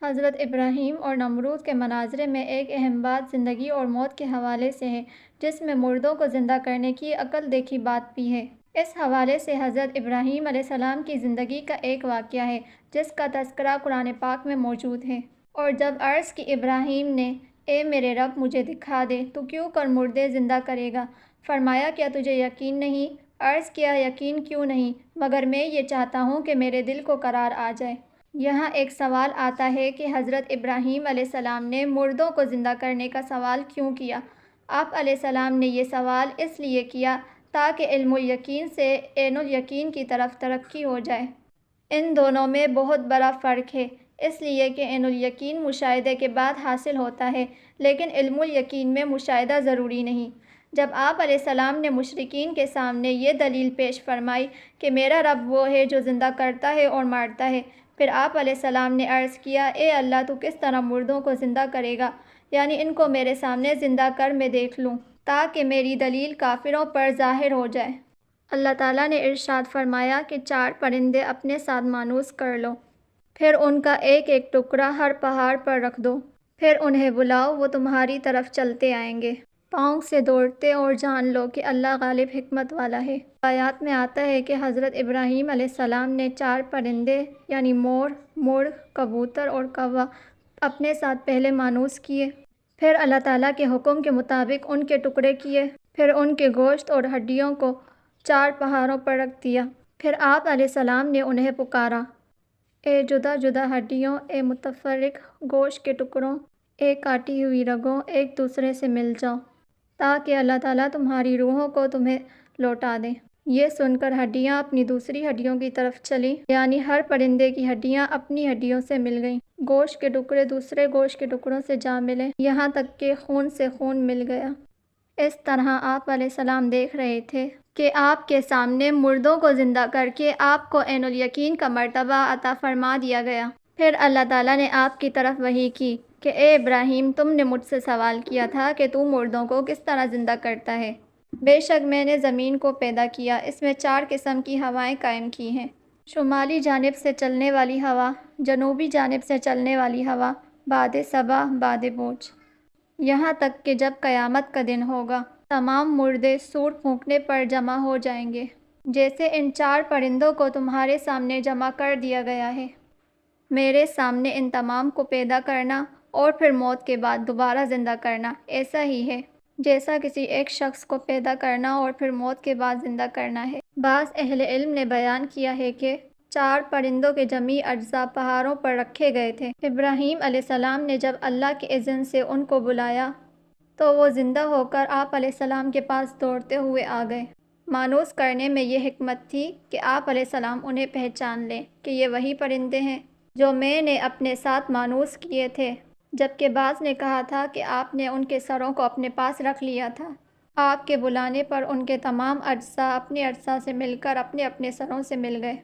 حضرت ابراہیم اور نمرود کے مناظرے میں ایک اہم بات زندگی اور موت کے حوالے سے ہے، جس میں مردوں کو زندہ کرنے کی عقل دیکھی بات بھی ہے۔ اس حوالے سے حضرت ابراہیم علیہ السلام کی زندگی کا ایک واقعہ ہے جس کا تذکرہ قرآن پاک میں موجود ہے۔ اور جب عرض کی ابراہیم نے، اے میرے رب مجھے دکھا دے تو کیوں کر مردے زندہ کرے گا؟ فرمایا کیا تجھے یقین نہیں؟ عرض کیا یقین کیوں نہیں، مگر میں یہ چاہتا ہوں کہ میرے دل کو قرار آ جائے۔ یہاں ایک سوال آتا ہے کہ حضرت ابراہیم علیہ السلام نے مردوں کو زندہ کرنے کا سوال کیوں کیا؟ آپ علیہ السلام نے یہ سوال اس لیے کیا تاکہ علم الیقین سے عین الیقین کی طرف ترقی ہو جائے۔ ان دونوں میں بہت بڑا فرق ہے، اس لیے کہ عین الیقین مشاہدے کے بعد حاصل ہوتا ہے، لیکن علم الیقین میں مشاہدہ ضروری نہیں۔ جب آپ علیہ السلام نے مشرکین کے سامنے یہ دلیل پیش فرمائی کہ میرا رب وہ ہے جو زندہ کرتا ہے اور مارتا ہے، پھر آپ علیہ السلام نے عرض کیا، اے اللہ تو کس طرح مردوں کو زندہ کرے گا؟ یعنی ان کو میرے سامنے زندہ کر میں دیکھ لوں تاکہ میری دلیل کافروں پر ظاہر ہو جائے۔ اللہ تعالیٰ نے ارشاد فرمایا کہ 4 پرندے اپنے ساتھ مانوس کر لو، پھر ان کا ایک ایک ٹکڑا ہر پہاڑ پر رکھ دو، پھر انہیں بلاؤ، وہ تمہاری طرف چلتے آئیں گے پاؤں سے دوڑتے، اور جان لو کہ اللہ غالب حکمت والا ہے۔ آیات میں آتا ہے کہ حضرت ابراہیم علیہ السلام نے 4 پرندے یعنی مور، مرغ، کبوتر اور کوّا اپنے ساتھ پہلے مانوس کیے، پھر اللہ تعالیٰ کے حکم کے مطابق ان کے ٹکڑے کیے، پھر ان کے گوشت اور ہڈیوں کو 4 پہاڑوں پر رکھ دیا۔ پھر آپ علیہ السلام نے انہیں پکارا، اے جدا جدا ہڈیوں، اے متفرق گوشت کے ٹکڑوں، اے کاٹی ہوئی رگوں، ایک دوسرے سے مل جاؤ تاکہ اللہ تعالیٰ تمہاری روحوں کو تمہیں لوٹا دے۔ یہ سن کر ہڈیاں اپنی دوسری ہڈیوں کی طرف چلیں، یعنی ہر پرندے کی ہڈیاں اپنی ہڈیوں سے مل گئیں، گوشت کے ٹکڑے دوسرے گوشت کے ٹکڑوں سے جا ملے، یہاں تک کہ خون سے خون مل گیا۔ اس طرح آپ علیہ السلام دیکھ رہے تھے کہ آپ کے سامنے مردوں کو زندہ کر کے آپ کو عین الیقین کا مرتبہ عطا فرما دیا گیا۔ پھر اللہ تعالیٰ نے آپ کی طرف وحی کی کہ اے ابراہیم، تم نے مجھ سے سوال کیا تھا کہ تو مردوں کو کس طرح زندہ کرتا ہے۔ بے شک میں نے زمین کو پیدا کیا، اس میں 4 قسم کی ہوائیں قائم کی ہیں، شمالی جانب سے چلنے والی ہوا، جنوبی جانب سے چلنے والی ہوا، باد صبا، باد بوج، یہاں تک کہ جب قیامت کا دن ہوگا تمام مردے سور پھونکنے پر جمع ہو جائیں گے، جیسے ان 4 پرندوں کو تمہارے سامنے جمع کر دیا گیا ہے۔ میرے سامنے ان تمام کو پیدا کرنا اور پھر موت کے بعد دوبارہ زندہ کرنا ایسا ہی ہے جیسا کسی ایک شخص کو پیدا کرنا اور پھر موت کے بعد زندہ کرنا ہے۔ بعض اہل علم نے بیان کیا ہے کہ 4 پرندوں کے جمیع اجزاء پہاڑوں پر رکھے گئے تھے۔ ابراہیم علیہ السلام نے جب اللہ کے اذن سے ان کو بلایا تو وہ زندہ ہو کر آپ علیہ السلام کے پاس دوڑتے ہوئے آ گئے۔ مانوس کرنے میں یہ حکمت تھی کہ آپ علیہ السلام انہیں پہچان لیں کہ یہ وہی پرندے ہیں جو میں نے اپنے ساتھ مانوس کیے تھے، جبکہ بعض نے کہا تھا کہ آپ نے ان کے سروں کو اپنے پاس رکھ لیا تھا۔ آپ کے بلانے پر ان کے تمام اجزاء اپنے اجزاء سے مل کر اپنے اپنے سروں سے مل گئے۔